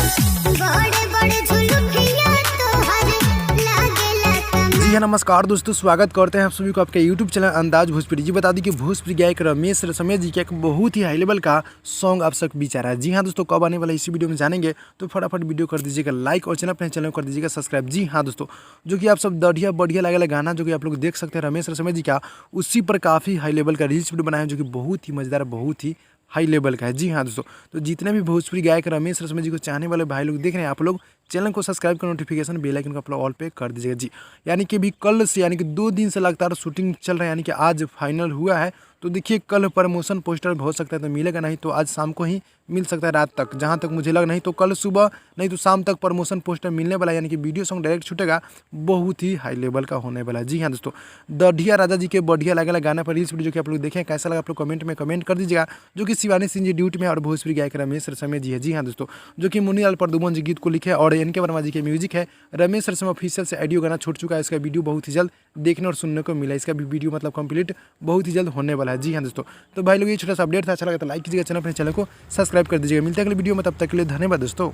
बड़े बड़े झुलुकिया तोहर लागेला जी हाँ, नमस्कार दोस्तों, स्वागत करते हैं आप सभी को आपके YouTube चैनल अंदाज भोजपुरी। जी बता दी कि भोजपुरी गायक रमेश रसमेश जी का एक बहुत ही हाई लेवल का सॉन्ग आप सब बीच आ रहा है। जी हाँ दोस्तों, कब आने वाला इसी वीडियो में जानेंगे, तो फटाफट वीडियो कर दीजिएगा लाइक और चैनल को कर दीजिएगा सब्सक्राइब। जी हाँ दोस्तों, जो कि आप सब बढ़िया बढ़िया लगेगा गाना जो कि आप लोग देख सकते हैं रमेश रसमेश जी का, उसी पर काफ़ी हाई लेवल का रील्स वीडियो बनाया है जो कि बहुत ही मज़ेदार, बहुत ही हाई लेवल का है। जी हाँ दोस्तों, तो जितने भी भोजपुरी गायक रमेश रसमेश जी को चाहने वाले भाई लोग देख रहे हैं, आप लोग चैनल को सब्सक्राइब कर नोटिफिकेशन बेल आइकन को आप लोग ऑल पे कर दीजिएगा। जी यानी कि भी कल से यानी कि 2 दिन से लगातार शूटिंग चल रहा है, यानी कि आज फाइनल हुआ है। तो देखिए कल प्रमोशन पोस्टर हो सकता है तो मिलेगा, नहीं तो आज शाम को ही मिल सकता है, रात तक जहाँ तक मुझे लग, नहीं तो कल सुबह नहीं तो शाम तक प्रमोशन पोस्टर मिलने वाला है, यानी कि वीडियो सॉन्ग डायरेक्ट छूटेगा, बहुत ही हाई लेवल का होने वाला है। जी हाँ दोस्तों, दढ़िया राजा जी के बढ़िया लगेगा गाना पर रील्स वीडियो कि आप लोग देखें, कैसा लगा आप लोग कमेंट में कमेंट कर दीजिएगा। जो कि शिवानी सिंह जी ड्यूट में और भोजपुरी गायक रमेश रसमेश जी है। जी हाँ दोस्तों, जो कि मुन्नी लाल प्रदुमन जी गीत को लिखे और इनके वर्मा जी के म्यूजिक है। रमेश रसम ऑफिशियल से ऑडियो गाना छूट चुका है, इसका वीडियो बहुत ही जल्द देखने और सुनने को मिला, इसका भी वीडियो मतलब कंप्लीट बहुत ही जल्द होने वाला है। जी हाँ दोस्तों, तो भाई लोग ये छोटा सा अपडेट था, अच्छा लगा तो लाइक कीजिएगा, चैनल को सब्सक्राइब कर दीजिएगा। मिलते हैं अगले वीडियो में, तब तक के लिए धन्यवाद दोस्तों।